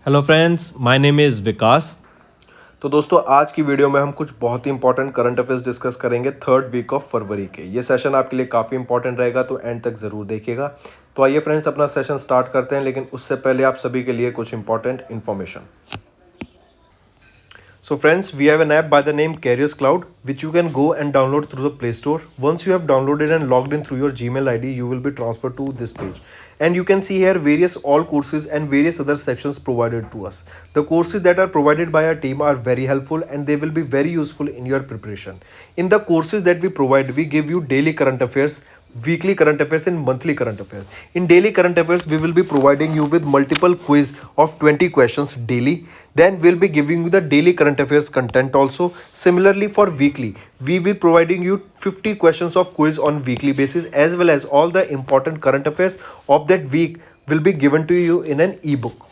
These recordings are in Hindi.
Hello friends, my name is Vikas. तो दोस्तों आज की वीडियो में हम कुछ बहुत ही इंपॉर्टेंट करंट अफेयर्स डिस्कस करेंगे थर्ड वीक ऑफ फरवरी के। ये सेशन आपके लिए काफ़ी इंपॉर्टेंट रहेगा, तो एंड तक ज़रूर देखिएगा। तो आइए फ्रेंड्स अपना सेशन स्टार्ट करते हैं, लेकिन उससे पहले आप सभी के लिए कुछ important information. So friends, we have an app by the name Carriers Cloud, which you can go and download through the Play Store. Once you have downloaded and logged in through your Gmail ID, you will be transferred to this page. And you can see here various all courses and various other sections provided to us. The courses that are provided by our team are very helpful and they will be very useful in your preparation. In the courses that we provide, we give you daily current affairs, weekly current affairs and monthly current affairs. In daily current affairs, we will be providing you with multiple quiz of 20 questions daily. Then we'll be giving you the daily current affairs content also. Similarly for weekly, we will providing you 50 questions of quiz on weekly basis, as well as all the important current affairs of that week will be given to you in an ebook.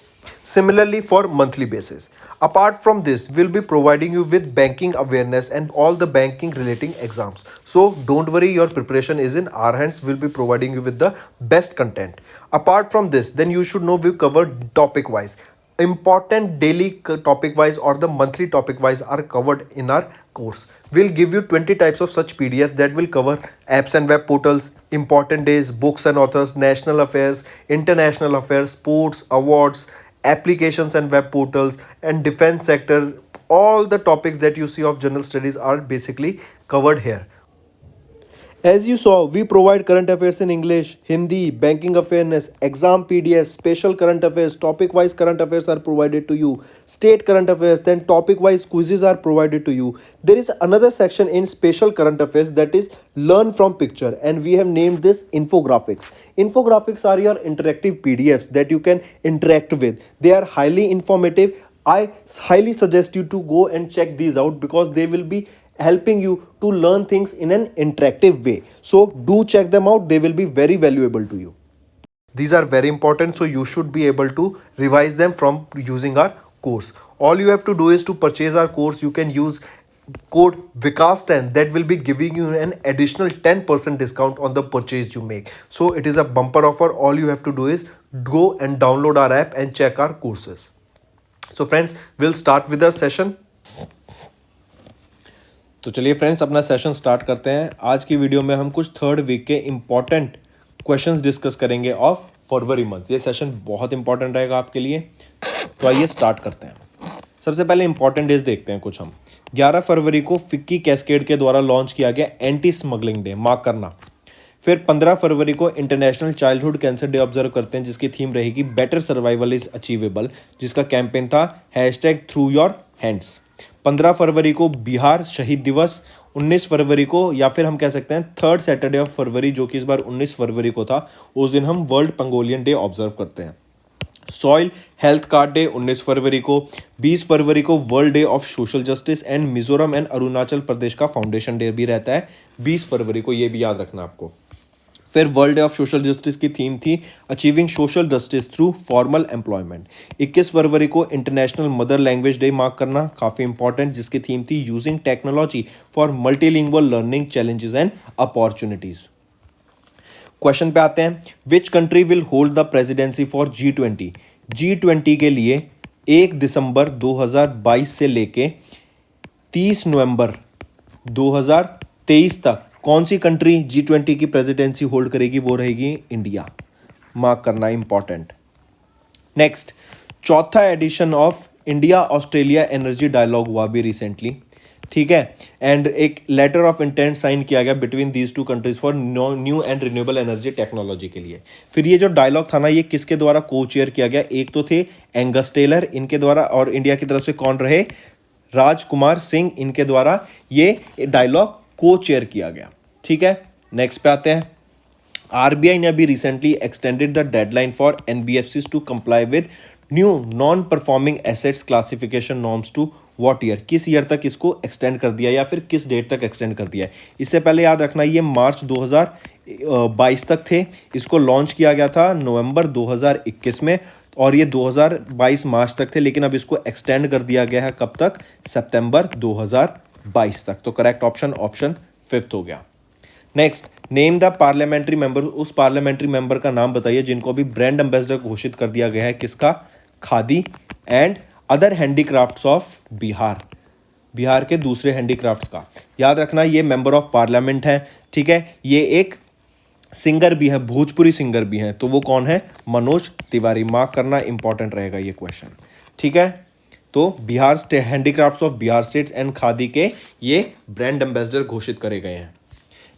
Similarly for monthly basis. Apart from this, we'll be providing you with banking awareness and all the banking relating exams. So don't worry, your preparation is in our hands. We'll be providing you with the best content. Apart from this, then you should know we've covered topic wise. Important daily topic wise or the monthly topic wise are covered in our course. We'll give you 20 types of such PDFs that will cover apps and web portals, important days, books and authors, national affairs, international affairs, sports, awards, applications and web portals, and defense sector. All the topics that you see of general studies are basically covered here. As you saw, we provide current affairs in English, Hindi, banking awareness, exam PDF, special current affairs, topic wise current affairs are provided to you, state current affairs, then topic wise quizzes are provided to you. There is another section in special current affairs, that is learn from picture, and we have named this infographics. Infographics are your interactive PDFs that you can interact with. They are highly informative. I highly suggest you to go and check these out because they will be helping you to learn things in an interactive way. So do check them out, they will be very valuable to you. These are very important, so you should be able to revise them from using our course. All you have to do is to purchase our course. You can use code Vikas10, that will be giving you an additional 10% discount on the purchase you make. So it is a bumper offer. All you have to do is go and download our app and check our courses. So friends, we'll start with the session. तो चलिए फ्रेंड्स, अपना सेशन स्टार्ट करते हैं। आज की वीडियो में हम कुछ थर्ड वीक के इम्पॉर्टेंट क्वेश्चंस डिस्कस करेंगे ऑफ फरवरी मंथ। ये सेशन बहुत इंपॉर्टेंट रहेगा आपके लिए, तो आइए स्टार्ट करते हैं। सबसे पहले इंपॉर्टेंट डेज देखते हैं कुछ हम। 11 फरवरी को फिक्की कैस्केड के द्वारा लॉन्च किया गया एंटी स्मगलिंग डे, मार्क करना। फिर 15 फरवरी को international childhood cancer day observe करते हैं, जिसकी थीम रहेगी बेटर सर्वाइवल इज अचीवेबल, जिसका कैंपेन था #थ्रू योर हैंड्स। 15 फरवरी को बिहार शहीद दिवस। 19 फरवरी को, या फिर हम कह सकते हैं थर्ड सैटरडे ऑफ फरवरी, जो कि इस बार 19 फरवरी को था, उस दिन हम वर्ल्ड पंगोलियन डे ऑब्जर्व करते हैं। सॉइल हेल्थ कार्ड डे 19 फरवरी को। 20 फरवरी को world day of social justice and Mizoram and Arunachal Pradesh का फाउंडेशन डे भी रहता है 20 फरवरी को, ये भी याद रखना आपको। फिर world day of social justice की थीम थी achieving social justice through formal employment. 21 फरवरी को international mother language day mark करना, काफ़ी इंपॉर्टेंट, जिसकी थीम थी using technology for multilingual learning challenges and opportunities. Question पे आते हैं। Which country will hold the presidency for G20? G20 के लिए 1 दिसंबर 2022 से लेके 30 नवंबर 2023 तक कौन सी कंट्री G20 की प्रेसिडेंसी होल्ड करेगी? वो रहेगी इंडिया, मार्क करना इंपॉर्टेंट। नेक्स्ट, चौथा edition of India Australia energy dialogue हुआ भी रिसेंटली, ठीक है, एंड एक लेटर ऑफ इंटेंट साइन किया गया between these two countries for new and renewable energy technology के लिए। फिर ये जो डायलॉग था ना, ये किसके द्वारा को चेयर किया गया? एक तो थे एंगस टेलर इनके द्वारा, और इंडिया की तरफ से कौन रहे? राजकुमार सिंह इनके द्वारा ये डायलॉग को चेयर किया गया, ठीक है। नेक्स्ट पे आते हैं। आरबीआई ने अभी recently extended the deadline for NBFCs to comply with new non performing assets classification norms to what year? किस ईयर तक इसको एक्सटेंड कर दिया, या फिर किस डेट तक एक्सटेंड कर दिया है? इससे पहले याद रखना, ये मार्च 2022 तक थे। इसको लॉन्च किया गया था नवंबर 2021 में, और ये 2022 मार्च तक थे, लेकिन अब इसको एक्सटेंड कर दिया गया है कब तक? सितंबर 2022 तक। तो करेक्ट ऑप्शन ऑप्शन 5 हो गया। Next, name the parliamentary member. उस पार्लियामेंट्री मेंबर का नाम बताइए जिनको अभी ब्रांड एम्बेसडर घोषित कर दिया गया है, किसका? Khadi and other handicrafts of Bihar, Bihar के दूसरे हैंडीक्राफ्ट्स का। याद रखना ये मेंबर ऑफ पार्लियामेंट है, ठीक है। ये एक सिंगर भी है, भोजपुरी सिंगर भी हैं, तो वो कौन है? मनोज तिवारी। मार्क करना, इंपॉर्टेंट रहेगा ये क्वेश्चन, ठीक है। तो Bihar handicrafts of Bihar states and khadi के ये ब्रांड एम्बेसडर घोषित करे गए हैं।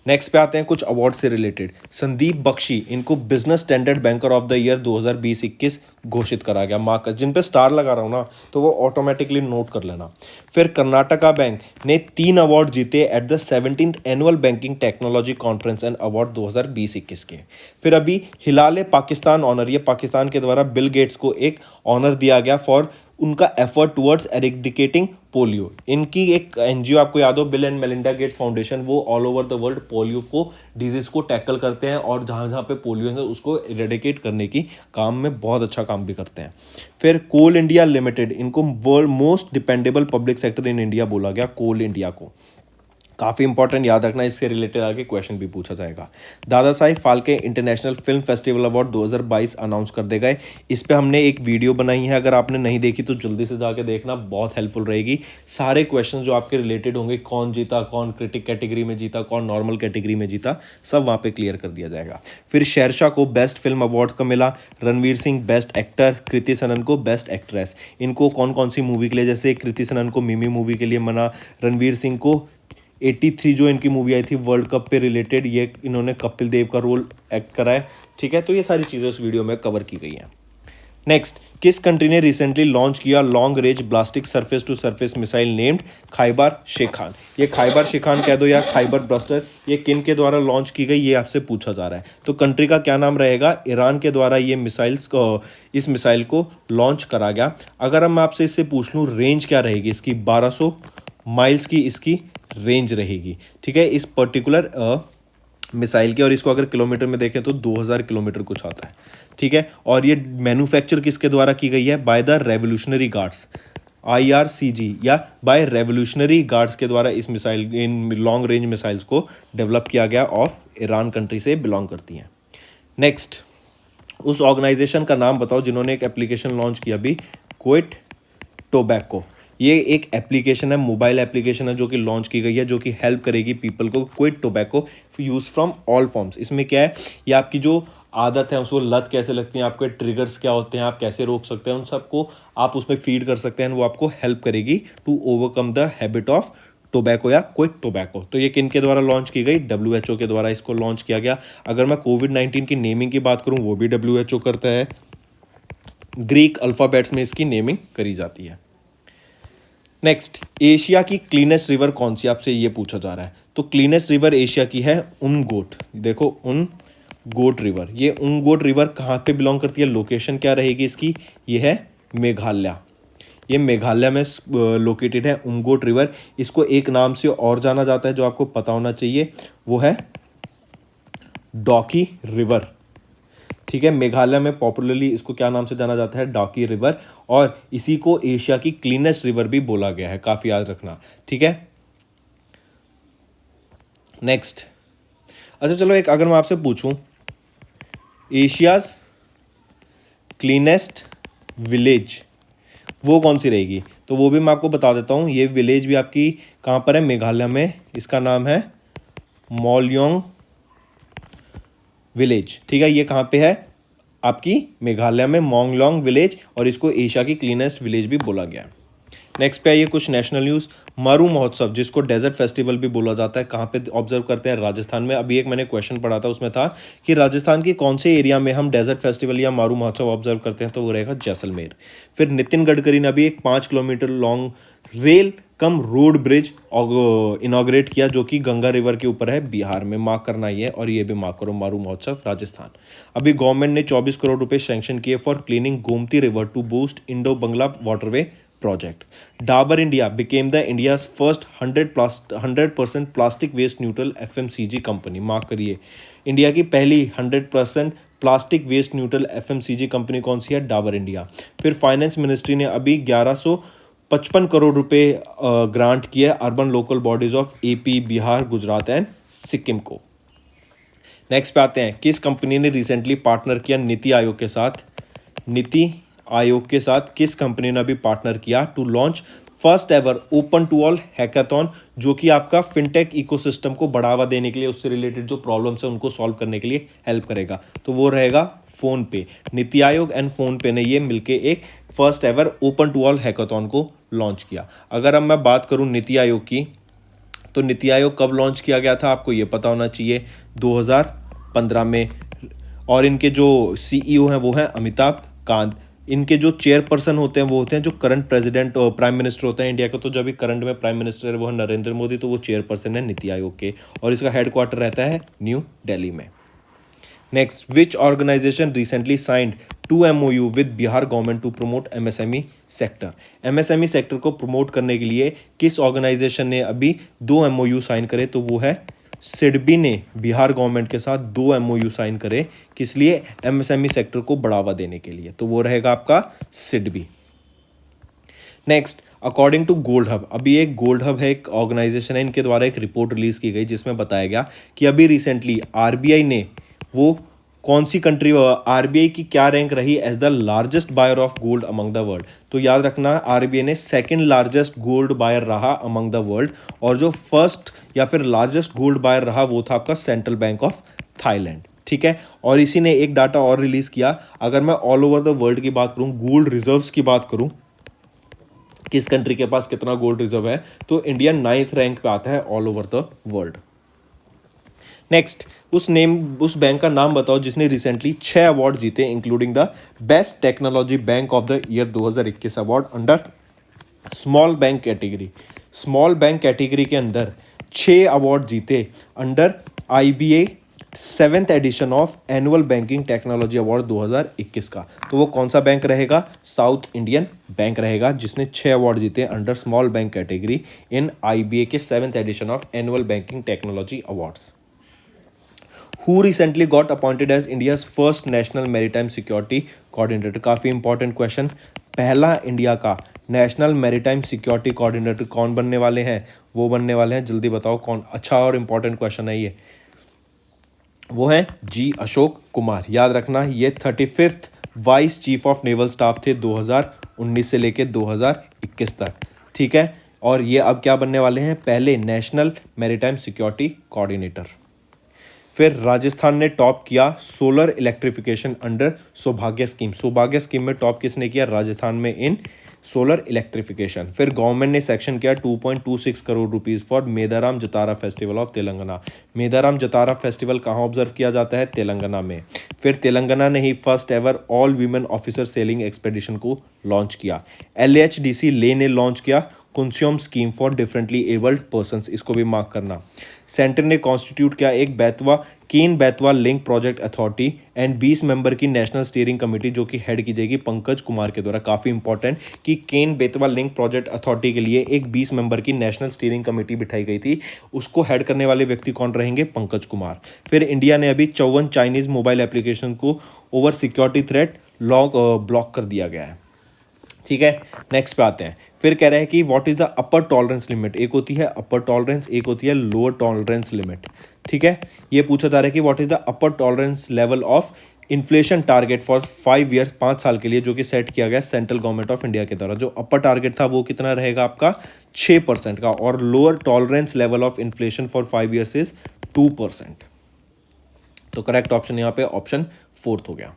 नेक्स्ट पे आते हैं कुछ अवार्ड से रिलेटेड। संदीप बख्शी, इनको business standard banker of the year 2020-21 घोषित करा गया। मार्क, जिन पे स्टार लगा रहा हूँ ना, तो वो ऑटोमेटिकली नोट कर लेना। फिर कर्नाटका बैंक ने 3 अवार्ड जीते at the 17th annual banking technology conference and award 2020-21 के। फिर अभी हिलाल पाकिस्तान ऑनर, ये पाकिस्तान के द्वारा बिल गेट्स को एक ऑनर दिया गया फॉर उनका एफर्ट टुवर्ड्स एरिडिकेटिंग पोलियो। इनकी एक एनजीओ आपको याद हो, Bill and Melinda Gates Foundation, वो all over the world polio को डिजीज को टैकल करते हैं और जहाँ जहाँ पे पोलियो है उसको इरेडिकेट करने की काम में बहुत अच्छा काम भी करते हैं। फिर कोल इंडिया लिमिटेड, इनको world most dependable public sector in India बोला गया, कोल इंडिया को। काफ़ी इंपॉर्टेंट, याद रखना, इससे रिलेटेड आगे क्वेश्चन भी पूछा जाएगा। दादा Sahib Phalke international film festival award 2022 announce कर दे गए। इस पे हमने एक वीडियो बनाई है, अगर आपने नहीं देखी तो जल्दी से जाके देखना, बहुत हेल्पफुल रहेगी। सारे क्वेश्चन जो आपके रिलेटेड होंगे, कौन जीता, कौन क्रिटिक कैटेगरी में जीता, कौन नॉर्मल कैटेगरी में जीता, सब वहाँ पे क्लियर कर दिया जाएगा। फिर शेरशाह को बेस्ट फिल्म अवार्ड का मिला, रणवीर सिंह बेस्ट एक्टर, कृति सनन को बेस्ट एक्ट्रेस। इनको कौन कौन सी मूवी के लिए, जैसे कृति सनन को मिमी मूवी के लिए मना, रणवीर सिंह को 83 जो इनकी मूवी आई थी वर्ल्ड कप पे रिलेटेड, ये इन्होंने कपिल देव का रोल एक्ट करा है, ठीक है। तो ये सारी चीज़ें उस वीडियो में कवर की गई हैं। नेक्स्ट, किस कंट्री ने रिसेंटली लॉन्च किया long range ballistic surface to surface missile named Kheibar Shekan? ये खैबर शेखान कह दो या खैबर ब्रस्टर, ये किन के द्वारा लॉन्च की गई, ये आपसे पूछा जा रहा है। तो कंट्री का क्या नाम रहेगा? ईरान के द्वारा ये इस मिसाइल को लॉन्च करा गया। अगर मैं आपसे इससे पूछ लूँ रेंज क्या रहेगी इसकी, 1200 माइल्स की इसकी रेंज रहेगी, ठीक है, इस पर्टिकुलर मिसाइल के। और इसको अगर किलोमीटर में देखें तो 2000 किलोमीटर कुछ आता है, ठीक है। और ये मैन्युफैक्चर किसके द्वारा की गई है? By the revolutionary guards, IRCG, या बाय रेवोल्यूशनरी गार्ड्स के द्वारा इस missile, in long range missiles को डेवलप किया गया, ऑफ ईरान कंट्री से बिलोंग करती हैं। नेक्स्ट, उस ऑर्गेनाइजेशन का नाम बताओ जिन्होंने एक एप्लीकेशन लॉन्च किया अभी, क्विट टोबैको। ये एक एप्लीकेशन है, मोबाइल एप्लीकेशन है जो कि लॉन्च की गई है, जो कि हेल्प करेगी पीपल को quit tobacco use from all forms. इसमें क्या है, ये आपकी जो आदत है उसको लत कैसे लगती है, आपके ट्रिगर्स क्या होते हैं, आप कैसे रोक सकते हैं, उन सबको आप उसमें फीड कर सकते हैं, वो आपको हेल्प करेगी to overcome the habit of tobacco या क्विट टोबैको। तो ये किन के द्वारा लॉन्च की गई? WHO के द्वारा इसको लॉन्च किया गया। अगर मैं कोविड-19 की नेमिंग की बात करूँ, वो भी WHO करता है। ग्रीक अल्फ़ाबेट्स में इसकी नेमिंग करी जाती है। नेक्स्ट, एशिया की क्लीनेस्ट रिवर कौन सी, आपसे ये पूछा जा रहा है। तो क्लीनेस्ट रिवर एशिया की है उनगोट। देखो उनगोट रिवर, ये उनगोट रिवर कहाँ पे बिलोंग करती है, लोकेशन क्या रहेगी इसकी? ये है मेघालय, ये मेघालय में लोकेटेड है उनगोट रिवर। इसको एक नाम से और जाना जाता है जो आपको पता होना चाहिए, वो है डॉकी रिवर, ठीक है। मेघालय में पॉपुलरली इसको क्या नाम से जाना जाता है? डॉकी रिवर। और इसी को एशिया की क्लीनेस्ट रिवर भी बोला गया है, काफ़ी याद रखना, ठीक है। नेक्स्ट, अच्छा चलो, एक अगर मैं आपसे पूछूं एशियाज क्लीनेस्ट विलेज, वो कौन सी रहेगी? तो वो भी मैं आपको बता देता हूँ। ये विलेज भी आपकी कहाँ पर है? मेघालय में। इसका नाम है मॉलयोंग विलेज, ठीक है। ये कहाँ पे है? आपकी मेघालय में मोंगलोंग विलेज, और इसको एशिया की क्लीनेस्ट विलेज भी बोला गया है। नेक्स्ट पे आइए कुछ नेशनल न्यूज़। मारू महोत्सव, जिसको डेजर्ट फेस्टिवल भी बोला जाता है, कहाँ पे ऑब्जर्व करते हैं? राजस्थान में। अभी एक मैंने क्वेश्चन पढ़ा था, उसमें था कि राजस्थान के कौन से एरिया में हम डेजर्ट फेस्टिवल या मारू महोत्सव ऑब्जर्व करते हैं, तो वो रहेगा जैसलमेर। फिर नितिन गडकरी ने अभी एक 5 kilometre long rail cum road bridge inaugurate किया, जो कि गंगा रिवर के ऊपर है, बिहार में। मार्क करना ही है, और ये भी मार्क करो, मारू महोत्सव राजस्थान। अभी गवर्नमेंट ने 24 करोड़ रुपए सैंक्शन किए for cleaning Gomti river to boost Indo Bangla waterway project. Dabur India became the India's first 100% plastic waste neutral FMCG company. Mark करिए, इंडिया की पहली 100% plastic waste neutral FMCG company कौन सी है? डाबर इंडिया। फिर फाइनेंस मिनिस्ट्री ने अभी 1155 करोड़ रुपए ग्रांट किए urban local bodies of AP, Bihar, Gujarat and Sikkim को। नेक्स्ट पे आते हैं, किस कंपनी ने रिसेंटली पार्टनर किया नीति आयोग के साथ? नीति आयोग के साथ किस कंपनी ने अभी पार्टनर किया to launch first ever open to all hackathon, जो कि आपका फिनटेक इकोसिस्टम को बढ़ावा देने के लिए, उससे रिलेटेड जो प्रॉब्लम्स है उनको सॉल्व करने के लिए हेल्प करेगा। तो वो रहेगा फोन पे। नीति आयोग एंड फोन पे ने ये मिलके एक first ever open to all hackathon को लॉन्च किया। अगर अब मैं बात करूं नीति आयोग की, तो नीति आयोग कब लॉन्च किया गया था आपको ये पता होना चाहिए, 2015 में। और इनके जो सीईओ हैं वो हैं अमिताभ कांत। इनके जो चेयरपर्सन होते हैं वो होते हैं जो करंट प्रेसिडेंट और प्राइम मिनिस्टर होते हैं इंडिया का। तो जो अभी करंट में प्राइम मिनिस्टर है वो है नरेंद्र मोदी, तो वो चेयरपर्सन है नीति आयोग के, और इसका हेडक्वार्टर रहता है न्यू दिल्ली में। Next, which organisation recently signed 2 MOU with Bihar government to promote MSME sector. MSME sector को प्रमोट करने के लिए किस ऑर्गेनाइजेशन ने अभी 2 MOU साइन करे, तो वो है सिडबी ने बिहार गवर्नमेंट के साथ 2 MOU साइन करे। किस लिए? MSME सेक्टर को बढ़ावा देने के लिए, तो वो रहेगा आपका SIDBI. Next, according to gold hub, अभी एक गोल्ड हब है, एक ऑर्गेनाइजेशन है, इनके द्वारा एक रिपोर्ट रिलीज की गई जिसमें बताया गया कि अभी रिसेंटली आरबीआई ने वो कौन सी कंट्री, आरबीआई की क्या रैंक रही as the largest buyer of gold among the world. तो याद रखना, आरबीआई ने सेकंड लार्जेस्ट गोल्ड बायर रहा अमंग द वर्ल्ड, और जो फर्स्ट या फिर लार्जेस्ट गोल्ड बायर रहा वो था आपका सेंट्रल बैंक ऑफ थाईलैंड। ठीक है, और इसी ने एक डाटा और रिलीज किया। अगर मैं ऑल ओवर द वर्ल्ड की बात करूं, गोल्ड रिजर्व्स की बात करूं, किस कंट्री के पास कितना गोल्ड रिजर्व है, तो इंडिया 9th रैंक पे आता है all over the world. Next, उस बैंक का नाम बताओ जिसने रिसेंटली 6 अवार्ड जीते, including the best technology bank of the year 2021 award under small bank category. Small bank category के अंदर 6 अवार्ड जीते under IBA 7th edition of annual banking technology award 2021 का। तो वो कौन सा बैंक रहेगा? साउथ इंडियन बैंक रहेगा, जिसने 6 अवार्ड जीते under small bank category in IBA के 7th edition of annual banking technology awards. Who recently got appointed as India's first national maritime security coordinator? काफ़ी इंपॉर्टेंट क्वेश्चन। पहला इंडिया का नेशनल मैरीटाइम सिक्योरिटी कोऑर्डिनेटर कौन बनने वाले हैं? वो बनने वाले हैं, जल्दी बताओ कौन। अच्छा और इम्पॉर्टेंट क्वेश्चन है ये, वो हैं जी अशोक कुमार। याद रखना, ये 35th vice chief of naval staff थे 2019 से लेके 2021 तक। ठीक है, और ये अब क्या बनने वाले हैं? पहले नेशनल मैरीटाइम सिक्योरिटी कोऑर्डिनेटर। फिर राजस्थान ने टॉप किया solar electrification under Saubhagya scheme. Saubhagya scheme में टॉप किसने किया? राजस्थान में इन सोलर इलेक्ट्रिफिकेशन। फिर गवर्नमेंट ने सेक्शन किया 2.26 crore rupees for Medaram Jatara festival of Telangana. Medaram Jatara festival कहाँ ऑब्जर्व किया जाता है? तेलंगाना में। फिर तेलंगाना ने ही first ever all women officer sailing expedition को लॉन्च किया। LHDC ले ने लॉन्च किया consume scheme for differently abled persons, इसको भी मार्क करना। सेंटर ने कॉन्स्टिट्यूट किया एक Ken Betwa link project authority and 20 member की नेशनल स्टीयरिंग कमेटी, जो कि हेड की जाएगी पंकज कुमार के द्वारा। काफ़ी इंपॉर्टेंट कि केन बेतवा लिंक प्रोजेक्ट अथॉरिटी के लिए एक 20 मेंबर की नेशनल स्टीयरिंग कमेटी बिठाई गई थी, उसको हेड करने वाले व्यक्ति कौन रहेंगे? पंकज कुमार। फिर इंडिया ने अभी 54 चाइनीज़ मोबाइल एप्लीकेशन को ओवर सिक्योरिटी थ्रेट ब्लॉक कर दिया गया है। ठीक है, नेक्स्ट पे आते हैं। फिर कह रहे हैं कि what is the upper tolerance limit. एक होती है अपर टॉलरेंस, एक होती है लोअर टॉलरेंस लिमिट। ठीक है, ये पूछा जा रहा है कि what is the upper tolerance level of inflation target for 5 years, 5 साल के लिए, जो कि सेट किया गया सेंट्रल गवर्नमेंट ऑफ इंडिया के द्वारा। जो अपर टारगेट था वो कितना रहेगा आपका? 6% का, और lower tolerance level of inflation for 5 years is 2%। तो करेक्ट ऑप्शन यहाँ पे ऑप्शन 4 हो गया।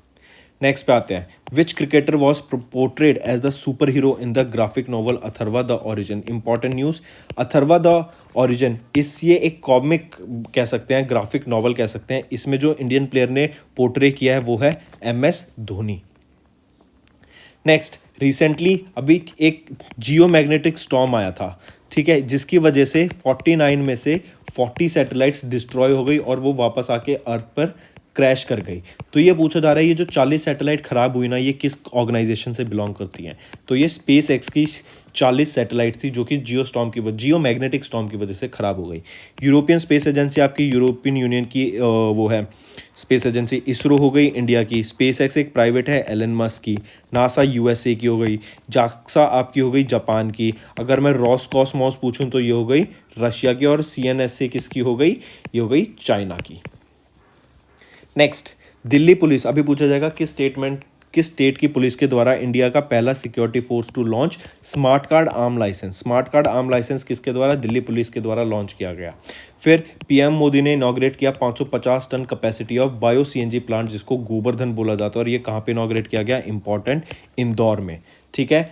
नेक्स्ट पे आते हैं। Which cricketer was portrayed as the super hero in the graphic novel Atharva the origin. Important news, Atharva the origin ये एक कॉमिक कह सकते हैं, ग्राफिक नॉवल कह सकते हैं। इसमें जो इंडियन प्लेयर ने पोर्ट्रे किया है वो है MS धोनी। नेक्स्ट, रिसेंटली अभी एक जियो मैग्नेटिक स्टॉर्म आया था, ठीक है, जिसकी वजह से 49 में से 40 सैटेलाइट्स डिस्ट्रॉय हो गई और वो वापस आके अर्थ पर क्रैश कर गई। तो ये पूछा जा रहा है ये जो 40 सैटेलाइट खराब हुई ना, ये किस ऑर्गेनाइजेशन से बिलोंग करती हैं? तो ये स्पेस एक्स की 40 सैटेलाइट थी जो कि जियो मैग्नेटिक स्टॉर्म की वजह से खराब हो गई। यूरोपियन स्पेस एजेंसी आपकी यूरोपियन यूनियन की वो है स्पेस एजेंसी। इसरो हो गई इंडिया की, स्पेस एक्स एक प्राइवेट है एलन मस्क की, नासा USA की हो गई, जाक्सा आपकी हो गई जापान की। अगर मैं रॉसकॉस्मॉस पूछूं तो ये हो गई रशिया की, और CNSA किसकी हो गई? ये हो गई चाइना की। नेक्स्ट, दिल्ली पुलिस, अभी पूछा जाएगा किस स्टेटमेंट किस स्टेट की पुलिस के द्वारा इंडिया का पहला security force to launch smart card arm licence? Smart card arm licence किसके द्वारा? दिल्ली पुलिस के द्वारा लॉन्च किया गया। फिर पीएम मोदी ने इनॉग्रेट किया 550 ton capacity of bio CNG plant, जिसको गोवर्धन बोला जाता है, और ये कहाँ पे इनॉग्रेट किया गया? इंपॉर्टेंट, इंदौर में। ठीक है,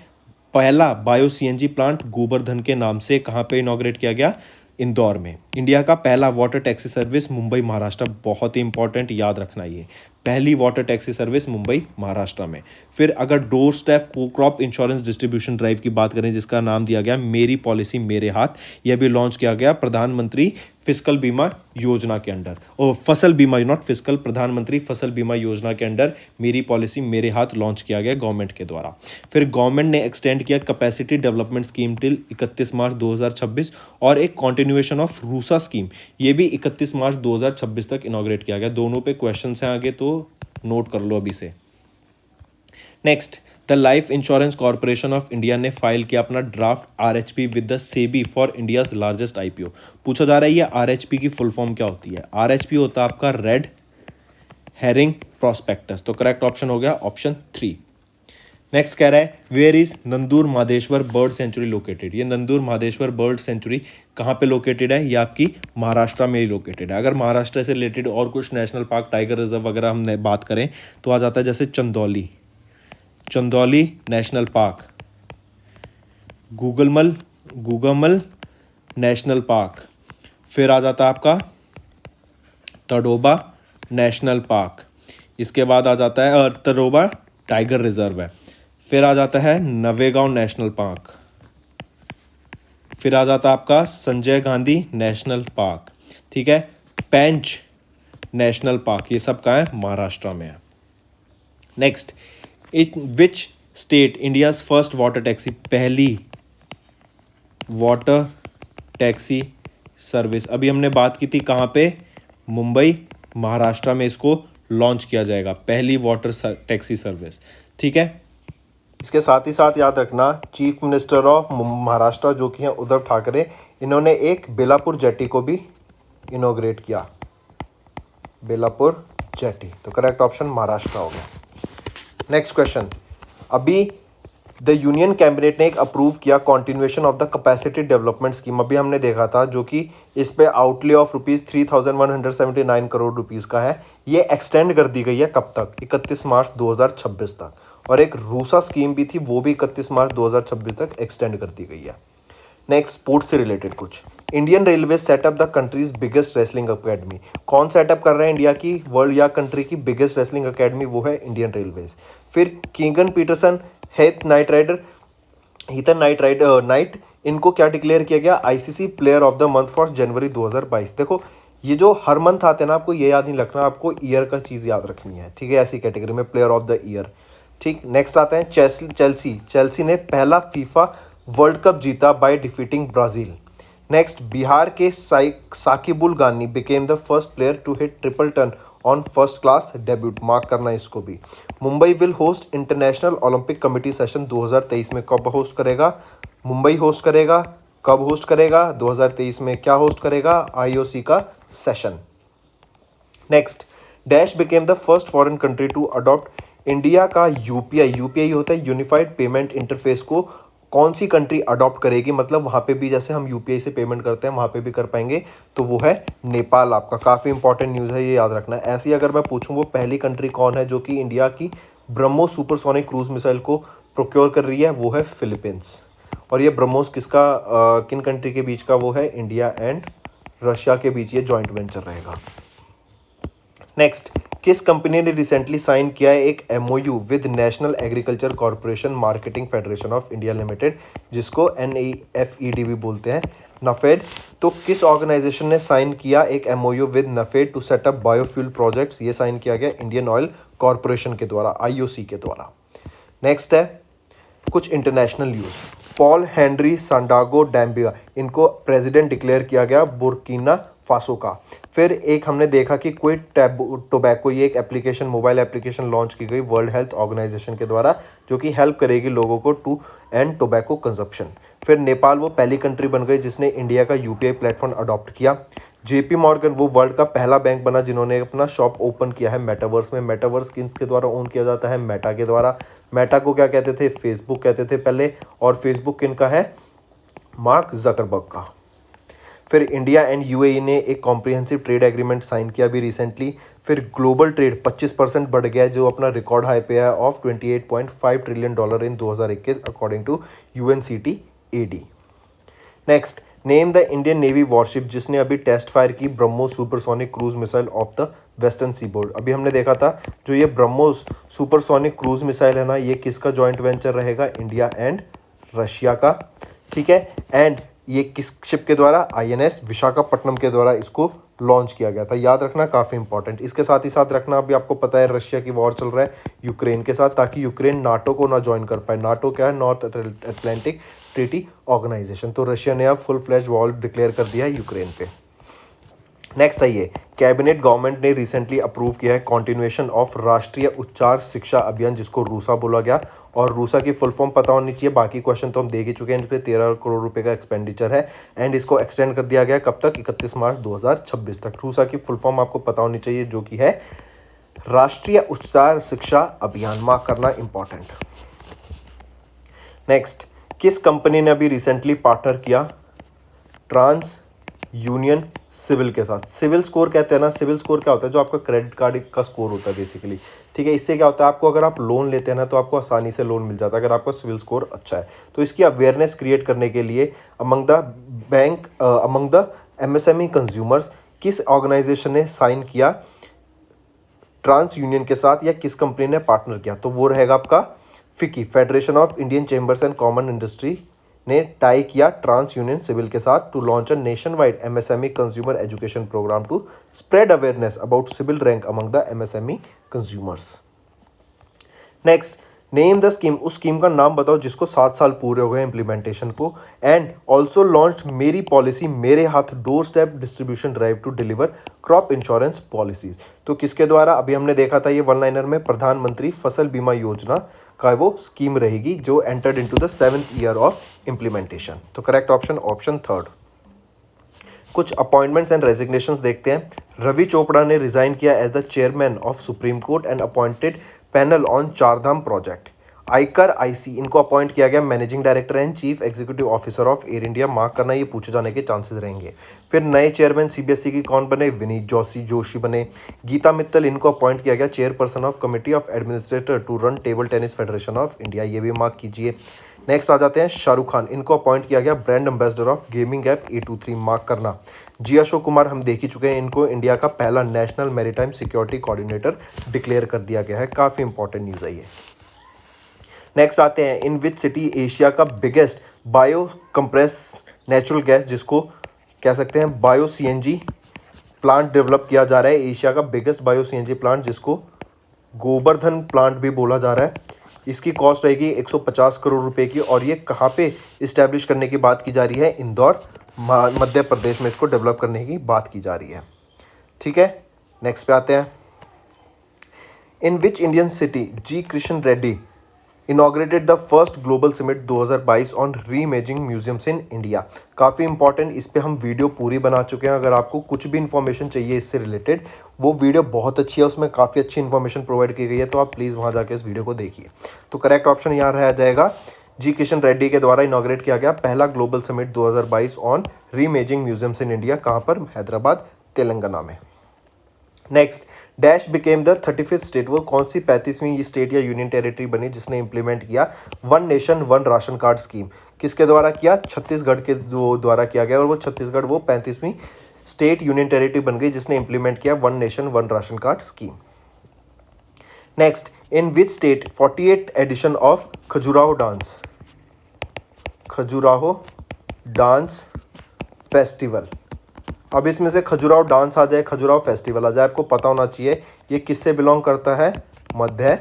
पहला बायो सीएनजी प्लांट गोवर्धन के नाम से कहाँ पे इनॉग्रेट किया गया? इंदौर में। इंडिया का पहला water taxi service Mumbai Maharashtra, बहुत ही इंपॉर्टेंट, याद रखना ये, पहली water taxi service Mumbai Maharashtra में। फिर अगर door step crop insurance distribution drive की बात करें, जिसका नाम दिया गया मेरी पॉलिसी मेरे हाथ, यह भी लॉन्च किया गया प्रधानमंत्री फिस्कल बीमा योजना के अंडर, और फसल बीमा, नॉट फिस्कल, प्रधानमंत्री फसल बीमा योजना के अंडर मेरी पॉलिसी मेरे हाथ लॉन्च किया गया गवर्नमेंट के द्वारा। फिर गवर्नमेंट ने एक्सटेंड किया कैपेसिटी डेवलपमेंट स्कीम टिल 31 मार्च 2026, और एक कॉन्टिन्यूएशन ऑफ रूसा स्कीम, ये भी 31 मार्च 2026 तक इनॉग्रेट किया गया। दोनों पे क्वेश्चन हैं आगे, तो नोट कर लो अभी से। Next, the life insurance corporation of India ने फाइल किया अपना draft RHP with the SEBI for India's largest IPO. पूछा जा रहा है ये आरएचपी की फुल फॉर्म क्या होती है? आरएचपी होता है आपका रेड हेरिंग प्रोस्पेक्टस, तो करेक्ट ऑप्शन हो गया ऑप्शन 3। नेक्स्ट कह रहा है where is Nandur Madhameshwar bird sanctuary located? ये नंदूर मादेश्वर बर्ड सेंचुरी कहाँ पे लोकेटेड है? ये आपकी महाराष्ट्र में ही लोकेटेड है। अगर महाराष्ट्र से रिलेटेड और कुछ नेशनल पार्क, टाइगर रिजर्व वगैरह हम बात करें तो आ जाता है जैसे Chandauli national park, Gugamal national park, फिर आ जाता है आपका तडोबा नेशनल पार्क, इसके बाद आ जाता है तडोबा टाइगर रिजर्व है, फिर आ जाता है नवेगांव नेशनल पार्क, फिर आ जाता है आपका संजय गांधी नेशनल पार्क, ठीक है, पेंच नेशनल पार्क, ये सब कहाँ है? महाराष्ट्र में है। Next, in which state India's first water taxi, पहली वाटर टैक्सी सर्विस, अभी हमने बात की थी कहाँ पे? मुंबई महाराष्ट्र में इसको लॉन्च किया जाएगा, पहली वाटर टैक्सी सर्विस। ठीक है, इसके साथ ही साथ याद रखना चीफ मिनिस्टर ऑफ महाराष्ट्र जो कि हैं उद्धव ठाकरे, इन्होंने एक बेलापुर जेटी को भी इनोग्रेट किया, बेलापुर जेटी, तो करेक्ट ऑप्शन महाराष्ट्र हो गया। नेक्स्ट क्वेश्चन, अभी द यूनियन कैबिनेट ने एक अप्रूव किया continuation of the capacity development scheme, अभी हमने देखा था, जो कि इस पे outlay of rupees 3179 crore rupees का है। ये एक्सटेंड कर दी गई है कब तक? 31 मार्च 2026 तक। और एक रूसा स्कीम भी थी, वो भी 31 मार्च 2026 तक एक्सटेंड कर दी गई है। नेक्स्ट, स्पोर्ट्स से रिलेटेड कुछ, Indian railway setup the countries biggest wrestling academy, कौन सेटअप कर रहा है इंडिया की वर्ल्ड या कंट्री की बिगेस्ट रेसलिंग अकेडमी? वो है इंडियन रेलवेज। फिर कीगन पीटरसन, हीथन नाइट, इनको क्या डिक्लेयर किया गया? ICC player of the month for January 2022। देखो ये जो हर मंथ आते हैं ना, आपको ये याद नहीं रखना, आपको ईयर का चीज़ याद रखनी है, ठीक है, ऐसी कैटेगरी में प्लेयर ऑफ द ईयर। ठीक, नेक्स्ट आते हैं चेल्सी ने पहला फीफा वर्ल्ड कप जीता by defeating Brazil. Next, Bihar के Sakibul Gani became the first player to hit triple ton on first class debut, mark करना इसको भी। Mumbai will host International Olympic Committee session 2023 में, कब होस्ट करेगा? मुंबई होस्ट करेगा। कब होस्ट करेगा? 2023 में। क्या होस्ट करेगा? आईओसी का session. Next, dash became the first foreign country to adopt India का यूपीआई होता है यूनिफाइड पेमेंट इंटरफेस को कौन सी कंट्री अडॉप्ट करेगी? मतलब वहाँ पे भी जैसे हम यूपीआई से पेमेंट करते हैं वहाँ पे भी कर पाएंगे, तो वो है नेपाल। आपका काफ़ी इंपॉर्टेंट न्यूज़ है, ये याद रखना है। ऐसी अगर मैं पूछूं वो पहली कंट्री कौन है जो कि इंडिया की ब्रह्मोस सुपरसोनिक क्रूज मिसाइल को प्रोक्योर कर रही है? वो है फिलीपींस। और ये ब्रह्मोस किन कंट्री के बीच का? वो है इंडिया एंड रशिया के बीच ये जॉइंट वेंचर रहेगा। नेक्स्ट, किस कंपनी ने रिसेंटली साइन किया है एक MoU with national agriculture corporation marketing federation of India limited, जिसको NAFED भी बोलते हैं, नफेड। तो किस ऑर्गेनाइजेशन ने साइन किया एक MoU with NAFED to set up biofuel projects? ये साइन किया गया इंडियन ऑयल कॉर्पोरेशन के द्वारा, IOC के द्वारा। नेक्स्ट है कुछ इंटरनेशनल न्यूज़, पॉल हेनरी सांडागो डैम्बिया, इनको प्रेसिडेंट डिक्लेयर किया गया बुर्किना फासो का। फिर एक हमने देखा कि क्विट टोबैको, ये एक एप्लीकेशन, मोबाइल एप्लीकेशन लॉन्च की गई वर्ल्ड हेल्थ ऑर्गेनाइजेशन के द्वारा, जो कि हेल्प करेगी लोगों को टू एंड टोबैको कंजप्शन। फिर नेपाल वो पहली कंट्री बन गई जिसने इंडिया का यूपीआई प्लेटफॉर्म अडॉप्ट किया। जेपी मॉर्गन वो वर्ल्ड का पहला बैंक बना जिन्होंने अपना शॉप ओपन किया है मेटावर्स में। मेटावर्स किसके द्वारा ओन किया जाता है? मेटा के द्वारा। मेटा को क्या कहते थे? फेसबुक कहते थे पहले। और फेसबुक किनका है? मार्क जकरबर्ग का। फिर इंडिया एंड यूएई ने एक कॉम्प्रिहेंसिव ट्रेड एग्रीमेंट साइन किया अभी रिसेंटली। फिर ग्लोबल ट्रेड 25% बढ़ गया है जो अपना रिकॉर्ड हाई पे है of $28.5 trillion in 2021 according to UNCTAD। Next, name the Indian navy warship जिसने अभी टेस्ट फायर की BrahMos supersonic cruise missile off the western seaboard. अभी हमने देखा था जो ये ब्रह्मोस सुपरसोनिक क्रूज मिसाइल है ना, ये किसका जॉइंट वेंचर रहेगा? इंडिया एंड रशिया का। ठीक है, एंड ये किस शिप के द्वारा? INS विशाखापट्टनम के द्वारा इसको लॉन्च किया गया था। याद रखना, काफ़ी इंपॉर्टेंट। इसके साथ ही साथ रखना, अभी आपको पता है रशिया की वॉर चल रहा है यूक्रेन के साथ, ताकि यूक्रेन नाटो को ना ज्वाइन कर पाए। नाटो क्या है? North Atlantic Treaty Organisation. तो रशिया ने अब फुल फ्लैश वॉर डिक्लेयर कर दिया है यूक्रेन पे। नेक्स्ट आइए, कैबिनेट गवर्नमेंट ने रिसेंटली अप्रूव किया है कॉन्टिन्यूएशन ऑफ राष्ट्रीय उच्चार शिक्षा अभियान जिसको रूसा बोला गया। और रूसा की फुल फॉर्म पता होनी चाहिए, बाकी क्वेश्चन तो हम देख ही चुके हैं। इस पर 13 करोड़ रुपए का एक्सपेंडिचर है एंड इसको एक्सटेंड कर दिया गया कब तक? 31 मार्च 2026 तक। रूसा की फुल फॉर्म आपको पता होनी चाहिए जो कि है राष्ट्रीय उच्चार शिक्षा अभियान। मार्क करना इंपॉर्टेंट। नेक्स्ट, किस कंपनी ने अभी रिसेंटली पार्टनर किया ट्रांस यूनियन सिविल के साथ? सिविल स्कोर कहते हैं ना, सिविल स्कोर क्या होता है? जो आपका क्रेडिट कार्ड का स्कोर होता है बेसिकली। ठीक है, इससे क्या होता है, आपको अगर आप लोन लेते हैं ना तो आपको आसानी से लोन मिल जाता है अगर आपका सिविल स्कोर अच्छा है। तो इसकी अवेयरनेस क्रिएट करने के लिए अमंग द MSME कंज्यूमर्स किस ऑर्गेनाइजेशन ने साइन किया ट्रांस यूनियन के साथ, या किस कंपनी ने पार्टनर किया? तो वो रहेगा आपका FICCI, Federation of Indian Chambers and Common Industry ने टाई किया ट्रांस यूनियन सिविल के साथ to launch a nationwide MSME consumer education programme to spread awareness about CIBIL rank among the MSME consumers. Next, name the scheme, उस स्कीम का नाम बताओ जिसको 7 साल पूरे हो गए इम्प्लीमेंटेशन को। एंड ऑल्सो लॉन्च मेरी पॉलिसी, मेरे हाथ doorstep distribution drive to deliver crop insurance policies. तो किसके द्वारा? अभी हमने देखा था ये वन लाइनर में, प्रधानमंत्री फसल बीमा योजना का वो स्कीम रहेगी जो entered into the 7th year of implementation. तो करेक्ट ऑप्शन, ऑप्शन थर्ड। कुछ अपॉइंटमेंट्स एंड रेजिग्नेशंस देखते हैं। रवि चोपड़ा ने रिजाइन किया as the chairman of supreme court and appointed panel on Chardham project. आयकर IC इनको अपॉइंट किया गया managing director and chief executive officer of Air India. Mark करना, ये पूछे जाने के चांसेस रहेंगे। फिर नए चेयरमैन CBSE की कौन बने? विनीत जोशी बने। गीता मित्तल इनको अपॉइंट किया गया chairperson of committee of administrator to run table tennis federation of India. ये भी मार्क कीजिए। नेक्स्ट आ जाते हैं शाहरुख खान, इनको अपॉइंट किया गया brand ambassador of gaming app A23। Mark करना। जी अशोक कुमार हम देख ही चुके हैं, इनको इंडिया का पहला national maritime security coordinator declare कर दिया गया है। काफ़ी इंपॉर्टेंट न्यूज़ है ये। नेक्स्ट आते हैं, इन विच सिटी एशिया का biggest bio compress natural gas जिसको कह सकते हैं बायो CNG प्लांट डेवलप किया जा रहा है। एशिया का बिगेस्ट बायो CNG प्लांट जिसको गोवर्धन प्लांट भी बोला जा रहा है। इसकी कॉस्ट रहेगी 150 करोड़ रुपए की और ये कहाँ पे इस्टेब्लिश करने की बात की जा रही है? इंदौर मध्य प्रदेश में इसको डेवलप करने की बात की जा रही है। ठीक है, नेक्स्ट पे आते हैं। In which Indian city G Krishna Reddy inaugurated the first global summit 2022 on reimagining museums in India. काफ़ी इंपॉर्टेंट, इस पे हम वीडियो पूरी बना चुके हैं। अगर आपको कुछ भी इन्फॉर्मेशन चाहिए इससे रिलेटेड, वो वीडियो बहुत अच्छी है, उसमें काफ़ी अच्छी इन्फॉर्मेशन प्रोवाइड की गई है, तो आप प्लीज़ वहाँ जाके इस वीडियो को देखिए। तो करेक्ट ऑप्शन यहाँ रह जाएगा, जी किशन रेड्डी के द्वारा इनॉग्रेट किया गया पहला global summit 2022 on reimagining museums in India. कहाँ पर? हैदराबाद, तेलंगाना में। Next, dash became the 35th state, वो कौन सी 35वीं स्टेट या यूनियन टेरिटरी बनी जिसने इंप्लीमेंट किया one nation one ration card scheme? किसके द्वारा किया? छत्तीसगढ़ के द्वारा किया गया, और वो छत्तीसगढ़ वो 35वीं स्टेट यूनियन टेरिटरी बन गई जिसने इंप्लीमेंट किया one nation one ration card scheme. Next, in which state 48th edition of Khajuraho dance festival. अब इसमें से खजुराहो डांस आ जाए, खजुराहो फेस्टिवल आ जाए, आपको पता होना चाहिए ये किससे बिलोंग करता है? मध्य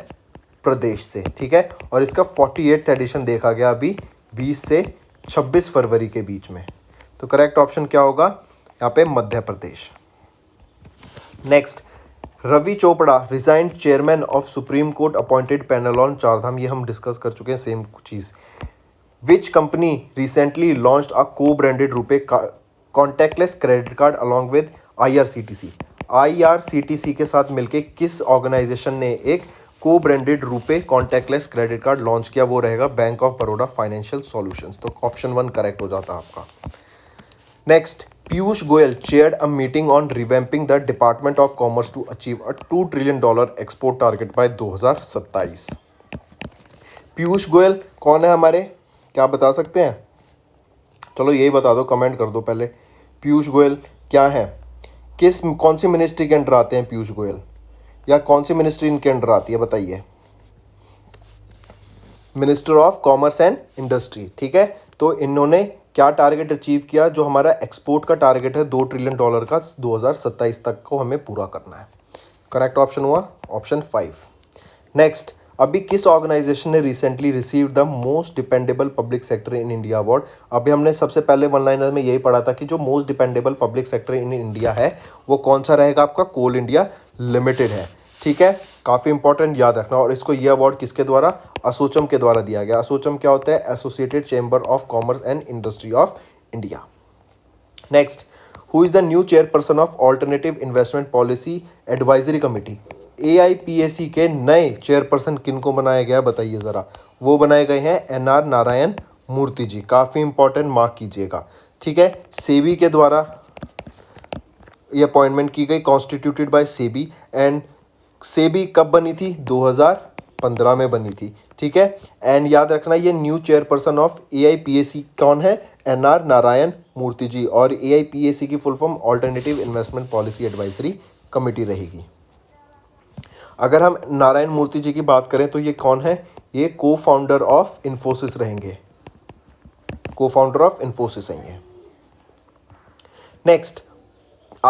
प्रदेश से। ठीक है, और इसका 48th एडिशन देखा गया अभी 20 से 26 फरवरी के बीच में। तो करेक्ट ऑप्शन क्या होगा यहाँ पे? Madhya Pradesh. Next, Ravi Chopra resigned chairman of supreme court appointed panel on Chardham. ये हम डिस्कस कर चुके हैं सेम चीज़। Which company recently launched a co branded RuPay contactless credit card along with IRCTC। IRCTC के साथ मिलके किस ऑर्गेनाइजेशन ने एक को branded RuPay contactless credit card launch किया? वो रहेगा bank of Baroda financial solutions. तो ऑप्शन 1 करेक्ट हो जाता है आपका। Next, Piyush Goyal chaired a meeting on revamping the department of commerce to achieve a $2 trillion export target by 2027। Piyush Goyal कौन है हमारे, क्या बता सकते हैं? चलो यही बता दो, कमेंट कर दो पहले। पीयूष गोयल क्या है, कौन सी मिनिस्ट्री के अंडर आते हैं पीयूष गोयल, या कौन सी मिनिस्ट्री इनके अंडर आती है बताइए? Minister of commerce and industry, ठीक है। तो इन्होंने क्या टारगेट अचीव किया? जो हमारा एक्सपोर्ट का टारगेट है $2 ट्रिलियन का 2027 तक को हमें पूरा करना है। करेक्ट ऑप्शन हुआ ऑप्शन 5। नेक्स्ट, अभी किस ऑर्गेनाइजेशन ने recently receive the most dependable public sector in India award? अभी हमने सबसे पहले वन लाइनर में यही पढ़ा था कि जो most dependable public sector in India है वो कौन सा रहेगा? आपका कोल इंडिया लिमिटेड है, ठीक है। काफ़ी इंपॉर्टेंट, याद रखना। और इसको ये अवार्ड किसके द्वारा? एसोचैम के द्वारा दिया गया। एसोचैम क्या होता है? Associated chamber of commerce and industry of India. Next, who is the new chairperson of alternative investment policy advisory committee? AIPAC के नए चेयरपर्सन किनको बनाया गया बताइए ज़रा? वो बनाए गए हैं NR नारायण मूर्ति जी। काफ़ी इंपॉर्टेंट, मार्क कीजिएगा, ठीक है। सेबी के द्वारा ये अपॉइंटमेंट की गई, constituted by SEBI. And SEBI कब बनी थी? 2015 में बनी थी, ठीक है। एंड याद रखना ये न्यू चेयरपर्सन ऑफ AIPAC कौन है? NR नारायण मूर्ति जी। और AIPAC की full form alternative investment policy advisory committee रहेगी। अगर हम नारायण मूर्ति जी की बात करें तो ये कौन है? ये को फाउंडर ऑफ इन्फोसिस रहेंगे, को फाउंडर ऑफ इन्फोसिस हैं ये। नेक्स्ट,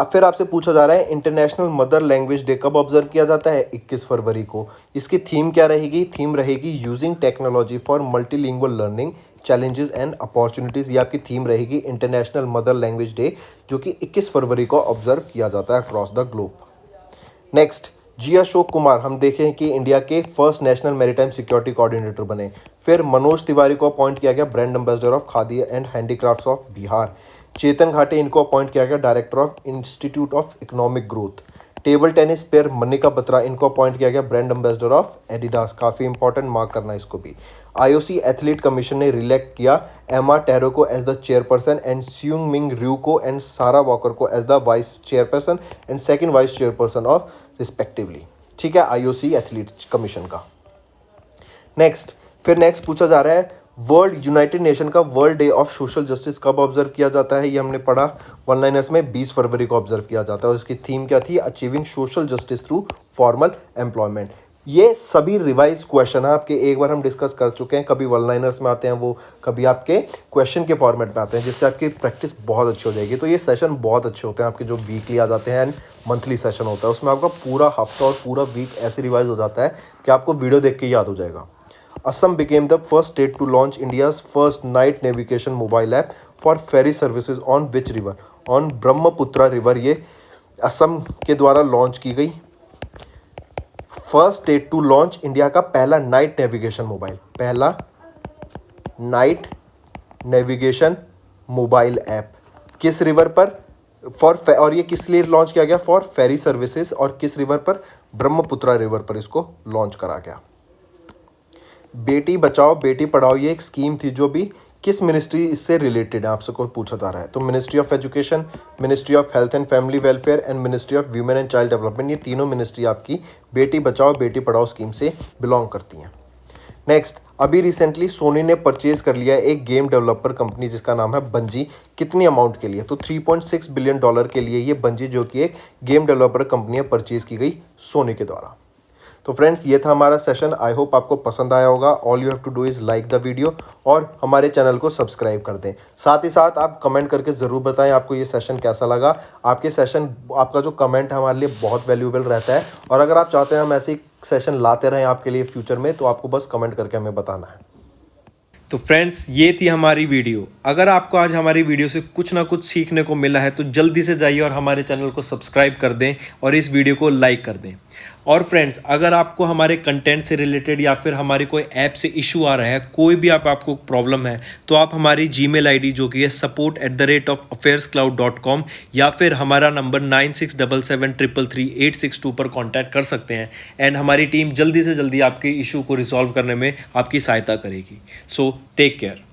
फिर आपसे पूछा जा रहा है इंटरनेशनल मदर लैंग्वेज डे कब ऑब्जर्व किया जाता है? 21 फरवरी को। इसकी थीम क्या रहेगी? थीम रहेगी using technology for multilingual learning challenges and opportunities. ये आपकी थीम रहेगी इंटरनेशनल मदर लैंग्वेज डे, जो कि 21 फरवरी को ऑब्जर्व किया जाता है across the globe. Next, G Ashok Kumar हम देखें कि इंडिया के first national maritime security coordinator बने। फिर मनोज तिवारी को अपॉइंट किया गया brand ambassador of Khadi and handicrafts of Bihar. Chetan Ghate इनको अपॉइंट किया गया director of institute of economic growth. Table tennis player Manika Batra इनको अपॉइंट किया गया ब्रांड एम्बेसडर ऑफ एडिडास। काफ़ी इंपॉर्टेंट, मार्क करना इसको भी। IOC एथलीट कमीशन ने रिलेक्ट किया एमा टेरो को as the chairperson and Seung Min Ryu को एंड सारा वॉकर को as the vice chairperson and second vice chairperson of respectively, ठीक है, IOC एथलीट कमीशन का। नेक्स्ट पूछा जा रहा है वर्ल्ड यूनाइटेड नेशन का world day of social justice कब ऑब्जर्व किया जाता है? ये हमने पढ़ा वन लाइनर्स में, 20 फरवरी को ऑब्जर्व किया जाता है। और इसकी थीम क्या थी? Achieving social justice through formal employment. ये सभी रिवाइज क्वेश्चन है आपके, एक बार हम डिस्कस कर चुके हैं। कभी वन लाइनर्स में आते हैं वो, कभी आपके क्वेश्चन के फॉर्मेट में आते हैं, जिससे आपकी प्रैक्टिस बहुत अच्छी हो जाएगी। तो ये सेशन बहुत अच्छे होते हैं आपके, जो वीकली आ जाते हैं एंड मंथली सेशन होता है। उसमें आपका पूरा हफ्ता और पूरा वीक ऐसे रिवाइज हो जाता है कि आपको वीडियो देख के याद हो जाएगा। Assam became the first state to launch India's first night navigation mobile app for ferry services on which river? On Brahmaputra river ये असम के द्वारा लॉन्च की गई first state to launch India का पहला नाइट नेविगेशन मोबाइल, पहला नाइट नेविगेशन मोबाइल ऐप किस रिवर पर? और ये किस लिए लॉन्च किया गया? For ferry services. और किस रिवर पर? ब्रह्मपुत्रा रिवर पर इसको लॉन्च करा गया। बेटी बचाओ बेटी पढ़ाओ ये एक स्कीम थी जो भी किस मिनिस्ट्री इससे रिलेटेड है आपसे कोई पूछा जा रहा है? तो ministry of education, ministry of health and family welfare and ministry of women and child development. ये तीनों मिनिस्ट्री आपकी बेटी बचाओ बेटी पढ़ाओ स्कीम से बिलोंग करती हैं। नेक्स्ट, अभी रिसेंटली सोनी ने परचेज कर लिया एक गेम डेवलपर कंपनी जिसका नाम है बंजी। कितनी अमाउंट के लिए? तो $3.6 बिलियन के लिए ये बंजी, जो कि एक गेम डेवलपर कंपनी है, परचेज की गई सोनी के द्वारा। तो फ्रेंड्स, ये था हमारा सेशन। आई होप आपको पसंद आया होगा। All you have to do is like the video और हमारे चैनल को सब्सक्राइब कर दें। साथ ही साथ आप कमेंट करके ज़रूर बताएं आपको ये सेशन कैसा लगा। आपका जो कमेंट है हमारे लिए बहुत वैल्यूएबल रहता है। और अगर आप चाहते हैं हम ऐसे सेशन लाते रहें आपके लिए फ्यूचर में, तो आपको बस कमेंट करके हमें बताना है। तो फ्रेंड्स, ये थी हमारी वीडियो। अगर आपको आज हमारी वीडियो से कुछ ना कुछ सीखने को मिला है तो जल्दी से जाइए और हमारे चैनल को सब्सक्राइब कर दें और इस वीडियो को लाइक कर दें। और फ्रेंड्स, अगर आपको हमारे कंटेंट से रिलेटेड या फिर हमारे कोई ऐप से इशू आ रहा है, कोई भी आपको प्रॉब्लम है, तो आप हमारी जीमेल आईडी जो कि है support@affairscloud.com या फिर हमारा नंबर 9677333862 पर कांटेक्ट कर सकते हैं एंड हमारी टीम जल्दी से जल्दी आपके इशू को रिजॉल्व करने में आपकी सहायता करेगी। So take care.